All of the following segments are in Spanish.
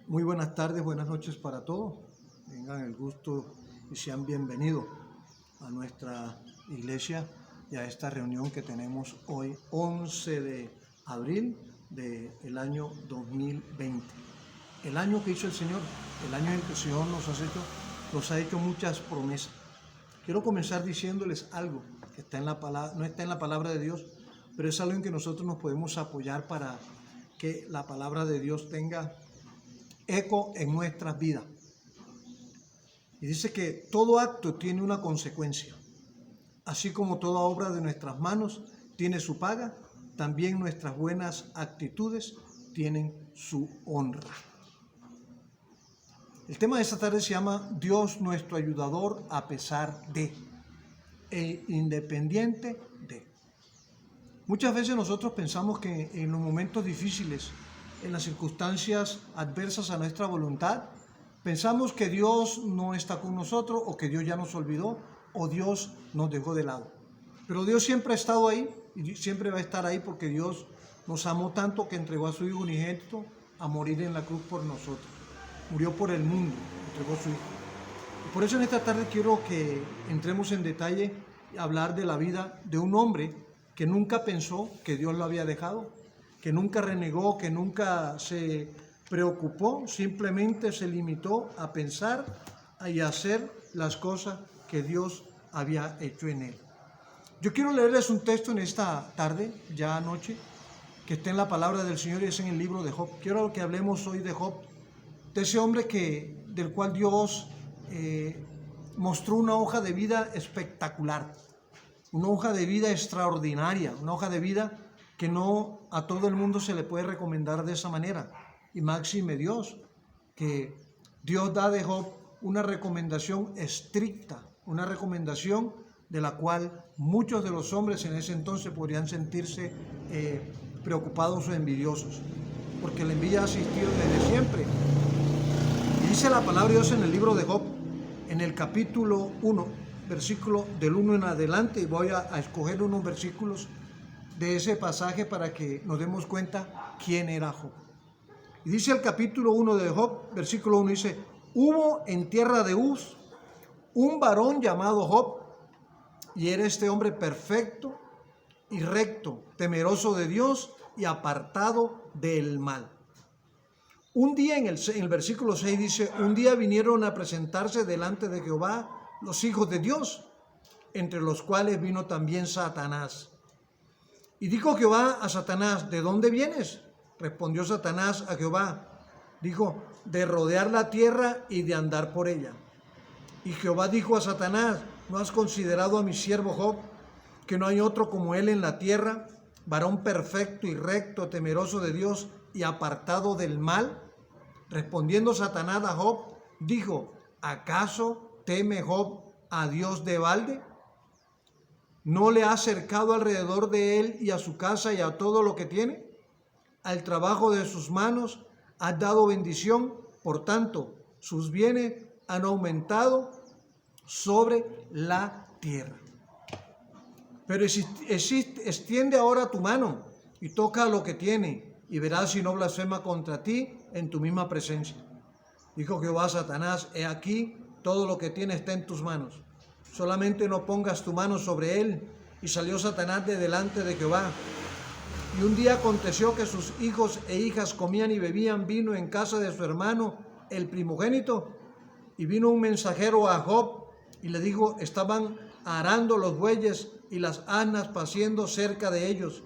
Muy buenas tardes, buenas noches para todos. Tengan el gusto y sean bienvenidos a nuestra iglesia y a esta reunión que tenemos hoy, 11 de abril del año 2020. El año que hizo el Señor, el año en que el Señor nos ha hecho muchas promesas. Quiero comenzar diciéndoles algo que está en la palabra, no está en la palabra de Dios, pero es algo en que nosotros nos podemos apoyar para que la palabra de Dios tenga eco en nuestras vidas. Y dice que todo acto tiene una consecuencia. Así como toda obra de nuestras manos tiene su paga, también nuestras buenas actitudes tienen su honra. El tema de esta tarde se llama Dios nuestro ayudador a pesar de e independiente de. Muchas veces nosotros pensamos que en los momentos difíciles, en las circunstancias adversas a nuestra voluntad, pensamos que Dios no está con nosotros o que Dios ya nos olvidó o Dios nos dejó de lado. Pero Dios siempre ha estado ahí y siempre va a estar ahí porque Dios nos amó tanto que entregó a su Hijo unigénito a morir en la cruz por nosotros. Murió por el mundo, entregó a su Hijo. Y por eso en esta tarde quiero que entremos en detalle y hablar de la vida de un hombre que nunca pensó que Dios lo había dejado, que nunca renegó, que nunca se preocupó, simplemente se limitó a pensar y a hacer las cosas que Dios había hecho en él. Yo quiero leerles un texto en esta tarde, ya anoche, que está en la palabra del Señor y es en el libro de Job. Quiero que hablemos hoy de Job, de ese hombre del cual Dios mostró una hoja de vida espectacular, una hoja de vida extraordinaria, una hoja de vida que no a todo el mundo se le puede recomendar de esa manera. Y máxime Dios, que Dios da de Job una recomendación estricta, una recomendación de la cual muchos de los hombres en ese entonces podrían sentirse preocupados o envidiosos, porque la envidia ha existido desde siempre. Y dice la palabra de Dios en el libro de Job, en el capítulo 1, versículo del 1 en adelante, y voy a escoger unos versículos de ese pasaje para que nos demos cuenta quién era Job. Y dice el capítulo 1 de Job, versículo 1, dice: hubo en tierra de Uz un varón llamado Job, y era este hombre perfecto y recto, temeroso de Dios y apartado del mal. Un día, en el versículo 6 dice: un día vinieron a presentarse delante de Jehová los hijos de Dios, entre los cuales vino también Satanás. Y dijo Jehová a Satanás: ¿de dónde vienes? Respondió Satanás a Jehová, dijo: de rodear la tierra y de andar por ella. Y Jehová dijo a Satanás: ¿no has considerado a mi siervo Job, que no hay otro como él en la tierra, varón perfecto y recto, temeroso de Dios y apartado del mal? Respondiendo Satanás a Job, dijo: ¿acaso teme Job a Dios de balde? ¿No le ha cercado alrededor de él y a su casa y a todo lo que tiene? Al trabajo de sus manos has dado bendición, por tanto, sus bienes han aumentado sobre la tierra. Pero extiende ahora tu mano y toca lo que tiene, y verás si no blasfema contra ti en tu misma presencia. Dijo Jehová a Satanás: he aquí, todo lo que tiene está en tus manos, solamente no pongas tu mano sobre él. Y salió Satanás de delante de Jehová. Y un día aconteció que sus hijos e hijas comían y bebían vino en casa de su hermano, el primogénito. Y vino un mensajero a Job y le dijo: estaban arando los bueyes y las asnas paciendo cerca de ellos.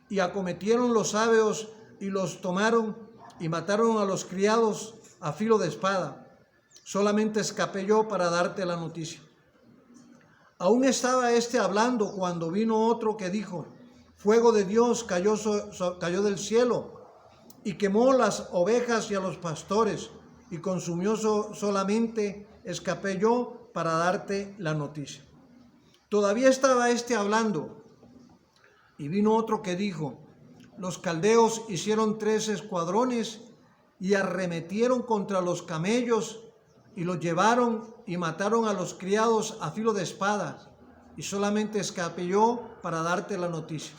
Y acometieron los sabeos y los tomaron y mataron a los criados a filo de espada. Solamente escapé yo para darte la noticia. Aún estaba hablando cuando vino otro que dijo: fuego de Dios cayó del cielo y quemó las ovejas y a los pastores y consumió solamente escapé yo para darte la noticia. Todavía estaba hablando y vino otro que dijo: los caldeos hicieron 3 escuadrones y arremetieron contra los camellos y los llevaron y mataron a los criados a filo de espada, y solamente escapé yo para darte la noticia.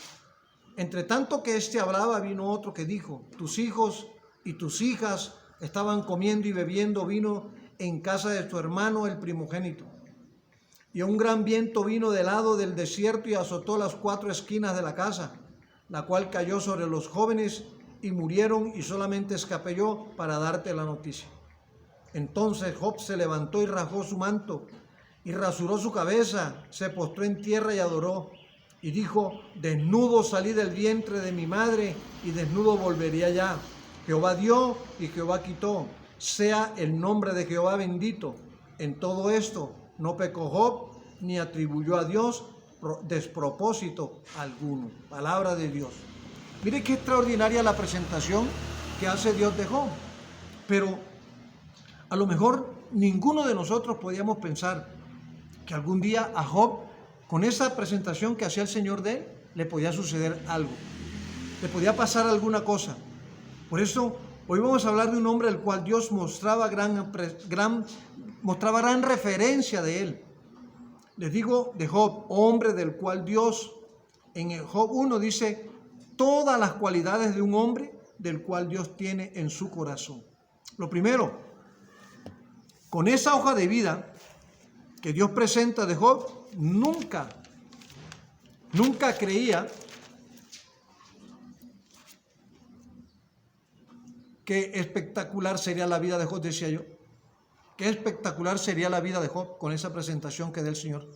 Entre tanto que hablaba, vino otro que dijo: tus hijos y tus hijas estaban comiendo y bebiendo vino en casa de su hermano el primogénito. Y un gran viento vino del lado del desierto y azotó las 4 esquinas de la casa, la cual cayó sobre los jóvenes y murieron, y solamente escapé yo para darte la noticia. Entonces Job se levantó y rasgó su manto y rasuró su cabeza, se postró en tierra y adoró. Y dijo: desnudo salí del vientre de mi madre y desnudo volvería allá. Jehová dio y Jehová quitó. Sea el nombre de Jehová bendito. En todo esto no pecó Job ni atribuyó a Dios despropósito alguno. Palabra de Dios. Mire qué extraordinaria la presentación que hace Dios de Job. Pero a lo mejor ninguno de nosotros podíamos pensar que algún día a Job, con esa presentación que hacía el Señor de él, le podía suceder algo, le podía pasar alguna cosa. Por eso hoy vamos a hablar de un hombre al cual Dios mostraba gran referencia de él. Les digo de Job, hombre del cual Dios, en el Job 1 dice todas las cualidades de un hombre del cual Dios tiene en su corazón. Lo primero, con esa hoja de vida que Dios presenta de Job, nunca creía qué espectacular sería la vida de Job, decía yo. Qué espectacular sería la vida de Job con esa presentación que da el Señor.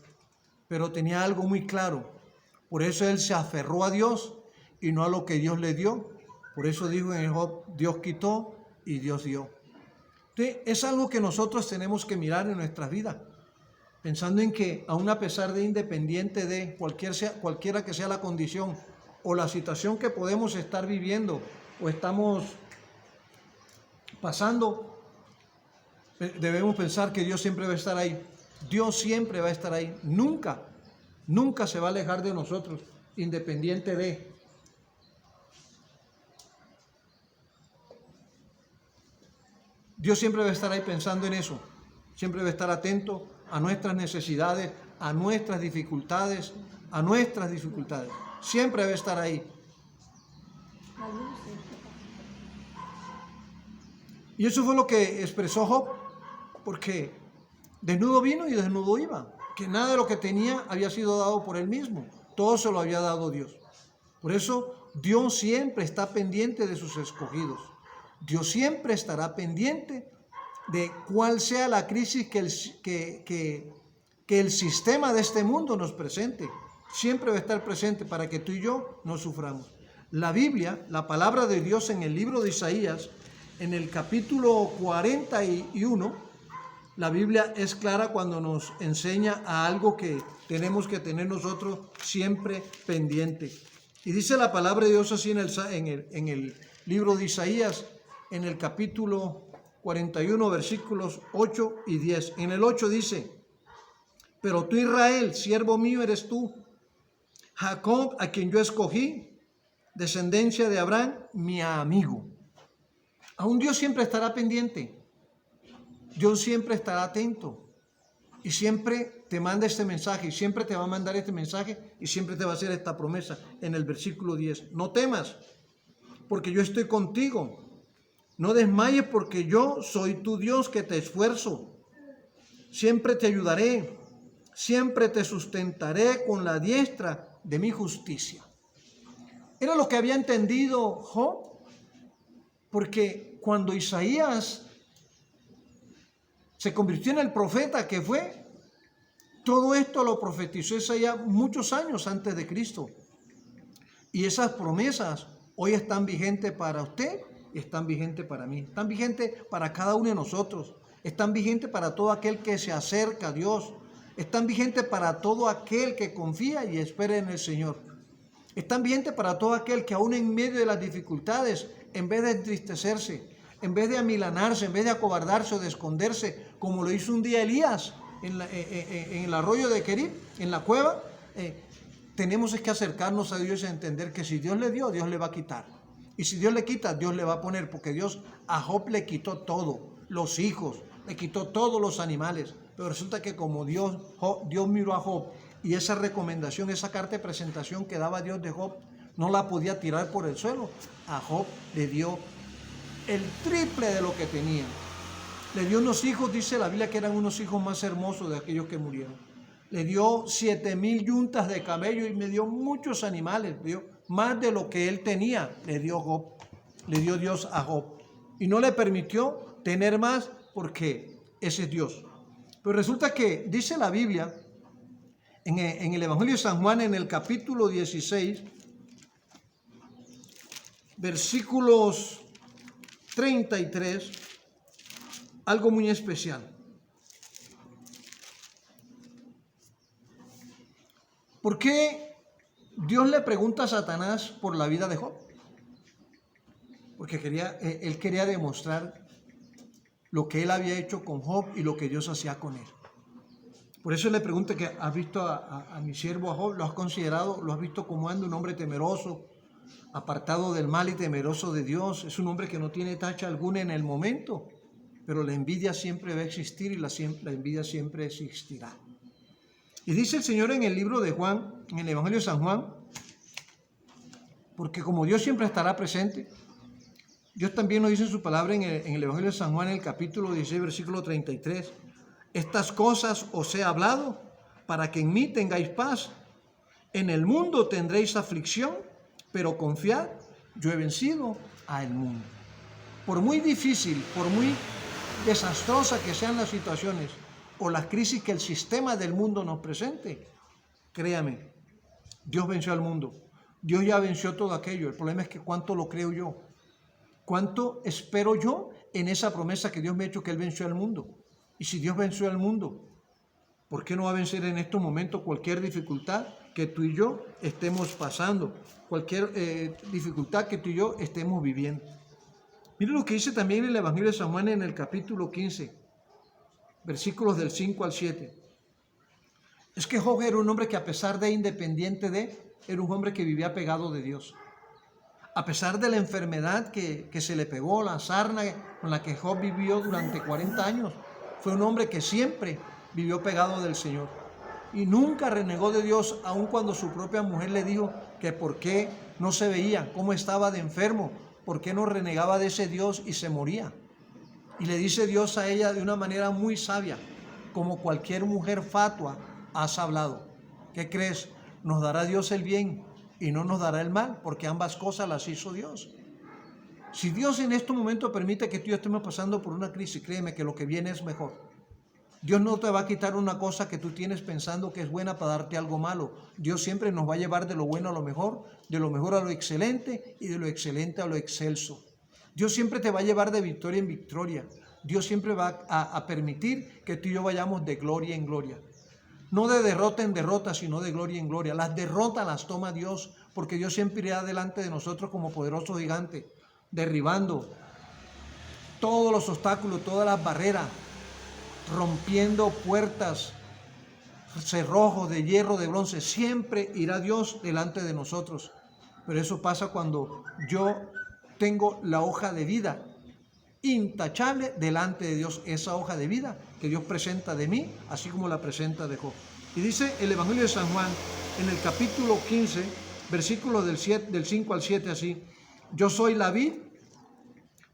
Pero tenía algo muy claro. Por eso él se aferró a Dios y no a lo que Dios le dio. Por eso dijo en el Job: Dios quitó y Dios dio. Entonces, es algo que nosotros tenemos que mirar en nuestras vidas, pensando en que aun a pesar de, independiente de cualquiera que sea la condición o la situación que podemos estar viviendo o estamos pasando, debemos pensar que Dios siempre va a estar ahí. Dios siempre va a estar ahí. Nunca se va a alejar de nosotros, independiente de. Dios siempre va a estar ahí pensando en eso. Siempre va a estar atento a nuestras necesidades, a nuestras dificultades, Siempre va a estar ahí. Y eso fue lo que expresó Job, porque desnudo vino y desnudo iba, que nada de lo que tenía había sido dado por él mismo, todo se lo había dado Dios. Por eso Dios siempre está pendiente de sus escogidos. Dios siempre estará pendiente de cuál sea la crisis que el sistema de este mundo nos presente. Siempre va a estar presente para que tú y yo no suframos. La Biblia, la palabra de Dios en el libro de Isaías, en el capítulo 41, la Biblia es clara cuando nos enseña a algo que tenemos que tener nosotros siempre pendiente. Y dice la palabra de Dios así en el libro de Isaías, en el capítulo 41, versículos 8 y 10. En el 8 dice: pero tú, Israel, siervo mío eres tú, Jacob, a quien yo escogí, descendencia de Abraham, mi amigo. Aún Dios siempre estará pendiente, Dios siempre estará atento y siempre te manda este mensaje, y siempre te va a mandar este mensaje, y siempre te va a hacer esta promesa en el versículo 10. No temas, porque yo estoy contigo. No desmayes, porque yo soy tu Dios que te esfuerzo. Siempre te ayudaré, siempre te sustentaré con la diestra de mi justicia. Era lo que había entendido Job, porque cuando Isaías se convirtió en el profeta que fue, todo esto lo profetizó Isaías muchos años antes de Cristo. Y esas promesas hoy están vigentes para usted y están vigentes para mí. Están vigentes para cada uno de nosotros. Están vigentes para todo aquel que se acerca a Dios. Están vigentes para todo aquel que confía y espera en el Señor. Están vigentes para todo aquel que aún en medio de las dificultades, en vez de entristecerse, en vez de amilanarse, en vez de acobardarse o de esconderse, como lo hizo un día Elías en el arroyo de Querib, en la cueva, tenemos que acercarnos a Dios y entender que si Dios le dio, Dios le va a quitar. Y si Dios le quita, Dios le va a poner, porque Dios a Job le quitó todo, los hijos, le quitó todos los animales. Pero resulta que como Dios miró a Job, y esa recomendación, esa carta de presentación que daba Dios de Job, no la podía tirar por el suelo. A Job le dio el triple de lo que tenía. Le dio unos hijos, dice la Biblia, que eran unos hijos más hermosos de aquellos que murieron. Le dio 7,000 yuntas de camello y me dio muchos animales, le dio más de lo que él tenía, le dio Dios a Job. Y no le permitió tener más porque ese es Dios. Pero resulta que dice la Biblia, en el Evangelio de San Juan, en el capítulo 16, versículos 33, algo muy especial. ¿Por qué Dios le pregunta a Satanás por la vida de Job? Porque él quería demostrar lo que él había hecho con Job y lo que Dios hacía con él. Por eso le pregunta que has visto a mi siervo a Job, lo has considerado, lo has visto como anda, un hombre temeroso, apartado del mal y temeroso de Dios. Es un hombre que no tiene tacha alguna en el momento, pero la envidia siempre va a existir y la envidia siempre existirá. Y dice el Señor en el libro de Juan, en el Evangelio de San Juan, porque como Dios siempre estará presente, Dios también lo dice en su palabra en el Evangelio de San Juan, en el capítulo 16, versículo 33. Estas cosas os he hablado para que en mí tengáis paz. En el mundo tendréis aflicción, pero confiad, yo he vencido al mundo. Por muy difícil, por muy desastrosa que sean las situaciones o las crisis que el sistema del mundo nos presente, créame, Dios venció al mundo. Dios ya venció todo aquello. El problema es que cuánto lo creo yo. ¿Cuánto espero yo en esa promesa que Dios me ha hecho que Él venció al mundo? Y si Dios venció al mundo, ¿por qué no va a vencer en estos momentos cualquier dificultad que tú y yo estemos pasando? Cualquier dificultad que tú y yo estemos viviendo. Mire lo que dice también el Evangelio de San Juan en el capítulo 15, versículos del 5 al 7. Es que Job era un hombre que a pesar de independiente era un hombre que vivía pegado de Dios. A pesar de la enfermedad que se le pegó, la sarna con la que Job vivió durante 40 años, fue un hombre que siempre vivió pegado del Señor. Y nunca renegó de Dios, aun cuando su propia mujer le dijo que por qué no se veía, cómo estaba de enfermo, por qué no renegaba de ese Dios y se moría. Y le dice Dios a ella de una manera muy sabia, como cualquier mujer fatua, has hablado. ¿Qué crees? Nos dará Dios el bien y no nos dará el mal, porque ambas cosas las hizo Dios. Si Dios en este momento permite que tú y yo estemos pasando por una crisis, créeme que lo que viene es mejor. Dios no te va a quitar una cosa que tú tienes pensando que es buena para darte algo malo. Dios siempre nos va a llevar de lo bueno a lo mejor, de lo mejor a lo excelente y de lo excelente a lo excelso. Dios siempre te va a llevar de victoria en victoria. Dios siempre va a permitir que tú y yo vayamos de gloria en gloria. No de derrota en derrota, sino de gloria en gloria. Las derrotas las toma Dios, porque Dios siempre irá delante de nosotros como poderoso gigante, derribando todos los obstáculos, todas las barreras, rompiendo puertas, cerrojos de hierro, de bronce. Siempre irá Dios delante de nosotros. Pero eso pasa cuando yo tengo la hoja de vida intachable delante de Dios, esa hoja de vida que Dios presenta de mí, así como la presenta de Job. Y dice el Evangelio de San Juan, en el capítulo 15, versículos del 5 al 7, así: yo soy la vid,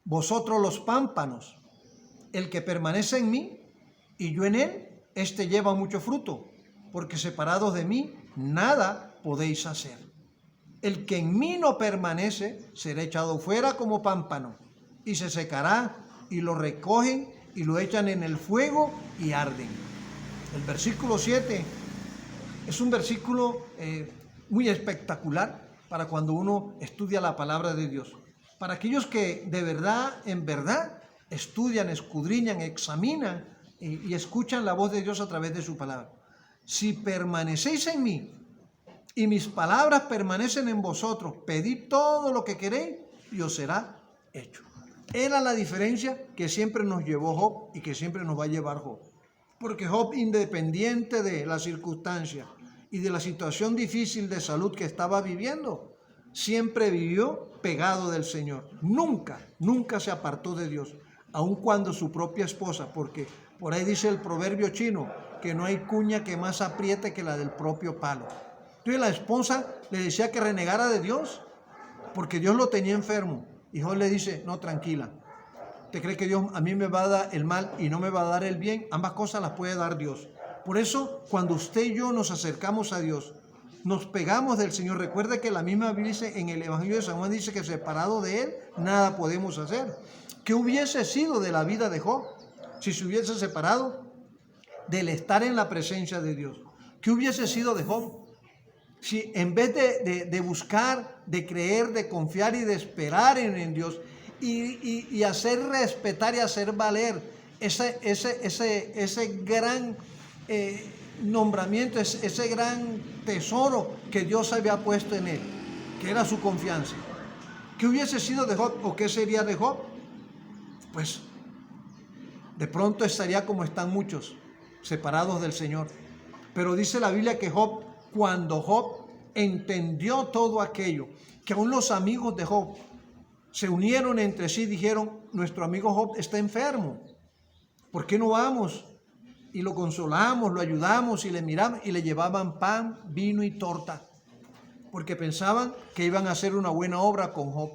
vosotros los pámpanos. El que permanece en mí y yo en él, éste lleva mucho fruto, porque separados de mí nada podéis hacer. El que en mí no permanece será echado fuera como pámpano y se secará, y lo recogen y lo echan en el fuego y arden. El versículo 7 es un versículo muy espectacular para cuando uno estudia la palabra de Dios. Para aquellos que de verdad, en verdad, estudian, escudriñan, examinan y escuchan la voz de Dios a través de su palabra. Si permanecéis en mí y mis palabras permanecen en vosotros, pedid todo lo que queréis y os será hecho. Era la diferencia que siempre nos llevó Job y que siempre nos va a llevar Job. Porque Job, independiente de la circunstancia y de la situación difícil de salud que estaba viviendo, siempre vivió pegado del Señor. Nunca se apartó de Dios, aun cuando su propia esposa, porque por ahí dice el proverbio chino, que no hay cuña que más apriete que la del propio palo. Entonces la esposa le decía que renegara de Dios, porque Dios lo tenía enfermo. Y Job le dice, no, tranquila, ¿Usted cree que Dios a mí me va a dar el mal y no me va a dar el bien? Ambas cosas las puede dar Dios. Por eso, cuando usted y yo nos acercamos a Dios, nos pegamos del Señor. Recuerde que la misma Biblia dice, en el Evangelio de San Juan dice que separado de Él, nada podemos hacer. ¿Qué hubiese sido de la vida de Job si se hubiese separado del estar en la presencia de Dios? ¿Qué hubiese sido de Job? Si en vez de buscar, de creer, de confiar y de esperar en Dios y hacer respetar y hacer valer ese gran nombramiento, ese gran tesoro que Dios había puesto en él, que era su confianza. ¿Qué hubiese sido de Job o qué sería de Job? Pues de pronto estaría como están muchos, separados del Señor. Pero dice la Biblia que cuando Job entendió todo aquello, que aún los amigos de Job se unieron entre sí, dijeron, nuestro amigo Job está enfermo, ¿por qué no vamos? Y lo consolamos, lo ayudamos y le miramos y le llevaban pan, vino y torta, porque pensaban que iban a hacer una buena obra con Job,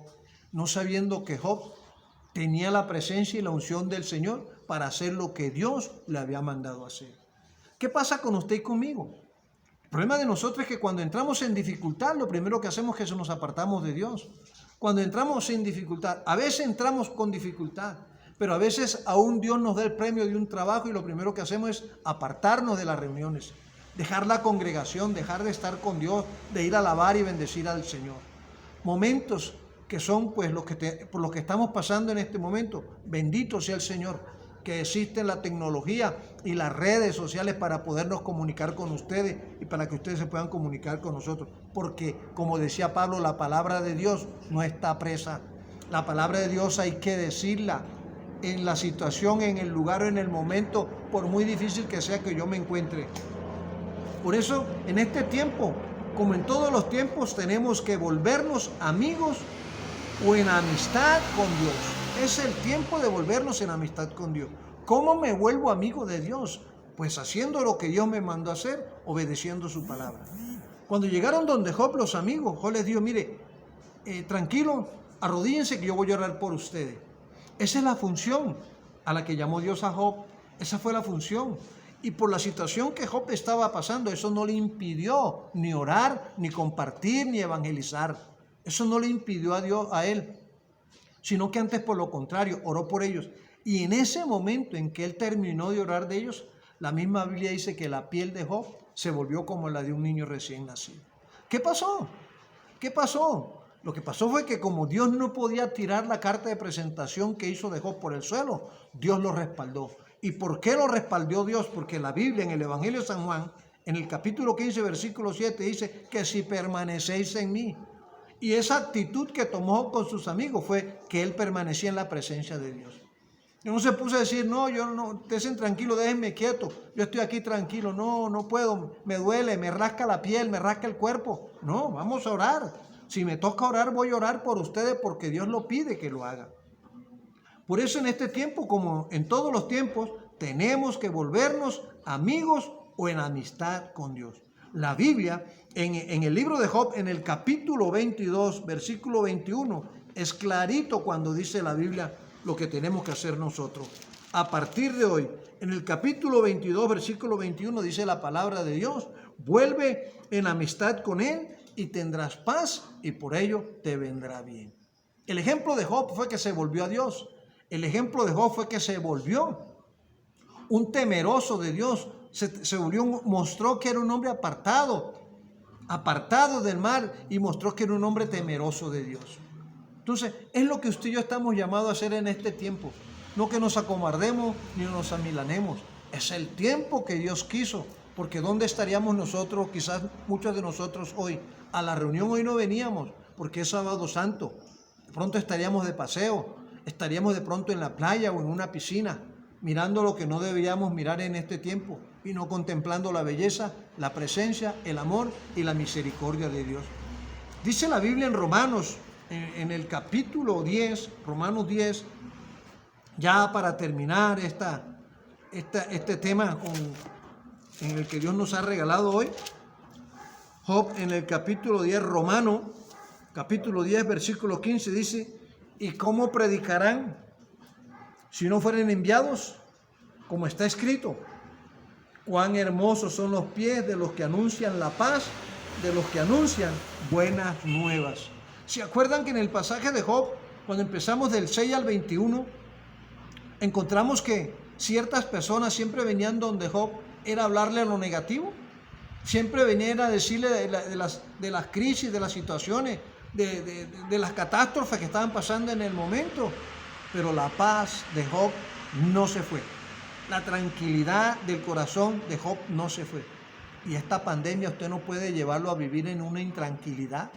no sabiendo que Job tenía la presencia y la unción del Señor para hacer lo que Dios le había mandado hacer. ¿Qué pasa con usted y conmigo? El problema de nosotros es que cuando entramos en dificultad, lo primero que hacemos es que nos apartamos de Dios. Cuando entramos en dificultad, a veces entramos con dificultad, pero a veces aún Dios nos da el premio de un trabajo y lo primero que hacemos es apartarnos de las reuniones, dejar la congregación, dejar de estar con Dios, de ir a alabar y bendecir al Señor. Momentos que son pues por los que estamos pasando en este momento. Bendito sea el Señor, que existe la tecnología y las redes sociales para podernos comunicar con ustedes y para que ustedes se puedan comunicar con nosotros. Porque, como decía Pablo, la palabra de Dios no está presa. La palabra de Dios hay que decirla en la situación, en el lugar o en el momento, por muy difícil que sea que yo me encuentre. Por eso, en este tiempo, como en todos los tiempos, tenemos que volvernos amigos o en amistad con Dios. Es el tiempo de volvernos en amistad con Dios. ¿Cómo me vuelvo amigo de Dios? Pues haciendo lo que Dios me mandó a hacer, obedeciendo su palabra. Cuando llegaron donde Job los amigos, Job les dijo, mire, tranquilo, arrodíllense que yo voy a orar por ustedes. Esa es la función a la que llamó Dios a Job. Esa fue la función. Y por la situación que Job estaba pasando, eso no le impidió ni orar, ni compartir, ni evangelizar. Eso no le impidió a Dios, a él, sino que antes por lo contrario, oró por ellos. Y en ese momento en que él terminó de orar de ellos, la misma Biblia dice que la piel de Job se volvió como la de un niño recién nacido. ¿Qué pasó? ¿Qué pasó? Lo que pasó fue que como Dios no podía tirar la carta de presentación que hizo de Job por el suelo, Dios lo respaldó. ¿Y por qué lo respaldó Dios? Porque la Biblia en el Evangelio de San Juan, en el capítulo 15, versículo 7, dice que si permanecéis en mí. Y esa actitud que tomó con sus amigos fue que él permanecía en la presencia de Dios. Yo no se puso a decir, no, yo no, estén tranquilo, déjenme quieto, yo estoy aquí tranquilo, no puedo, me duele, me rasca la piel, me rasca el cuerpo. No, vamos a orar. Si me toca orar, voy a orar por ustedes porque Dios lo pide que lo haga. Por eso en este tiempo, como en todos los tiempos, tenemos que volvernos amigos o en amistad con Dios. La Biblia, en el libro de Job, en el capítulo 22, versículo 21, es clarito cuando dice la Biblia lo que tenemos que hacer nosotros. A partir de hoy, en el capítulo 22, versículo 21, dice la palabra de Dios, vuelve en amistad con Él y tendrás paz y por ello te vendrá bien. El ejemplo de Job fue que se volvió a Dios. El ejemplo de Job fue que se volvió un temeroso de Dios. Se volvió, mostró que era un hombre apartado del mal y mostró que era un hombre temeroso de Dios. Entonces, es lo que usted y yo estamos llamados a hacer en este tiempo. No que nos acomardemos ni nos amilanemos. Es el tiempo que Dios quiso. Porque ¿dónde estaríamos nosotros? Quizás muchos de nosotros hoy. A la reunión hoy no veníamos porque es sábado santo. De pronto estaríamos de paseo. Estaríamos de pronto en la playa o en una piscina, mirando lo que no deberíamos mirar en este tiempo y no contemplando la belleza, la presencia, el amor y la misericordia de Dios. Dice la Biblia en Romanos, en el capítulo 10, Romanos 10, ya para terminar este tema en el que Dios nos ha regalado hoy, Job en el capítulo 10, Romano, capítulo 10, versículo 15 dice, ¿y cómo predicarán si no fueren enviados, como está escrito, cuán hermosos son los pies de los que anuncian la paz, de los que anuncian buenas nuevas. ¿Se acuerdan que en el pasaje de Job, cuando empezamos del 6 al 21, encontramos que ciertas personas siempre venían donde Job era hablarle a lo negativo? Siempre venían a decirle de las crisis, de las situaciones, de las catástrofes que estaban pasando en el momento. Pero la paz de Job no se fue. La tranquilidad del corazón de Job no se fue. Y esta pandemia usted no puede llevarlo a vivir en una intranquilidad.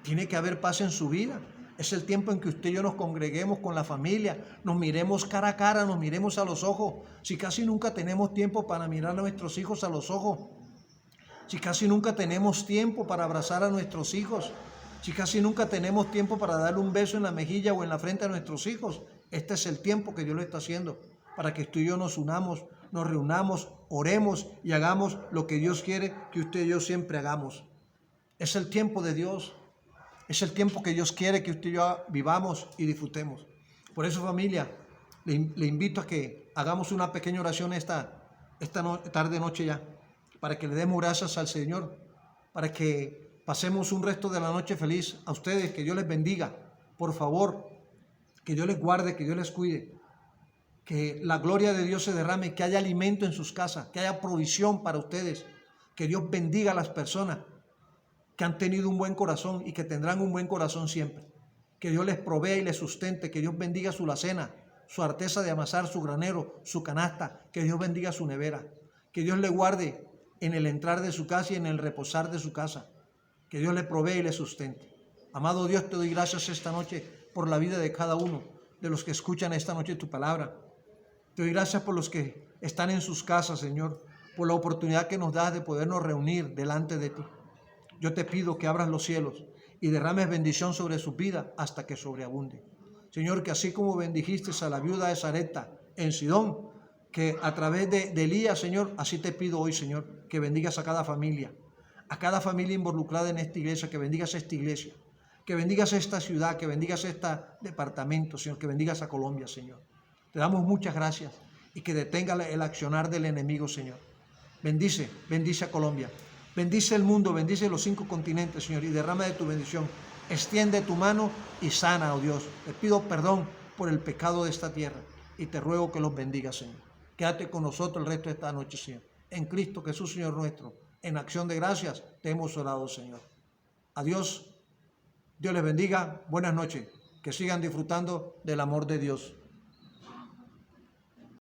Tiene que haber paz en su vida. Es el tiempo en que usted y yo nos congreguemos con la familia, nos miremos cara a cara, nos miremos a los ojos. Si casi nunca tenemos tiempo para mirar a nuestros hijos a los ojos, si casi nunca tenemos tiempo para abrazar a nuestros hijos, si casi nunca tenemos tiempo para darle un beso en la mejilla o en la frente a nuestros hijos, este es el tiempo que Dios lo está haciendo para que tú y yo nos unamos, nos reunamos, oremos y hagamos lo que Dios quiere que usted y yo siempre hagamos. Es el tiempo de Dios. Es el tiempo que Dios quiere que usted y yo vivamos y disfrutemos. Por eso, familia, le invito a que hagamos una pequeña oración esta tarde, noche ya, para que le demos gracias al Señor, para que pasemos un resto de la noche feliz. A ustedes, que Dios les bendiga, por favor, que Dios les guarde, que Dios les cuide, que la gloria de Dios se derrame, que haya alimento en sus casas, que haya provisión para ustedes, que Dios bendiga a las personas que han tenido un buen corazón y que tendrán un buen corazón siempre. Que Dios les provea y les sustente, que Dios bendiga su alacena, su arteza de amasar, su granero, su canasta, que Dios bendiga su nevera, que Dios le guarde en el entrar de su casa y en el reposar de su casa, que Dios le provea y le sustente. Amado Dios, te doy gracias esta noche por la vida de cada uno de los que escuchan esta noche tu palabra. Te doy gracias por los que están en sus casas, Señor, por la oportunidad que nos das de podernos reunir delante de ti. Yo te pido que abras los cielos y derrames bendición sobre su vida hasta que sobreabunde. Señor, que así como bendijiste a la viuda de Sarepta en Sidón, que a través de Elías, Señor, así te pido hoy, Señor, que bendigas a cada familia involucrada en esta iglesia, que bendigas a esta iglesia, que bendigas a esta ciudad, que bendigas a este departamento, Señor, que bendigas a Colombia, Señor. Te damos muchas gracias y que detenga el accionar del enemigo, Señor. Bendice a Colombia. Bendice el mundo, bendice los 5 continentes, Señor, y derrama de tu bendición. Extiende tu mano y sana, oh Dios. Te pido perdón por el pecado de esta tierra y te ruego que los bendigas, Señor. Quédate con nosotros el resto de esta noche, Señor. En Cristo Jesús, Señor nuestro, en acción de gracias, te hemos orado, Señor. Adiós. Dios les bendiga. Buenas noches. Que sigan disfrutando del amor de Dios.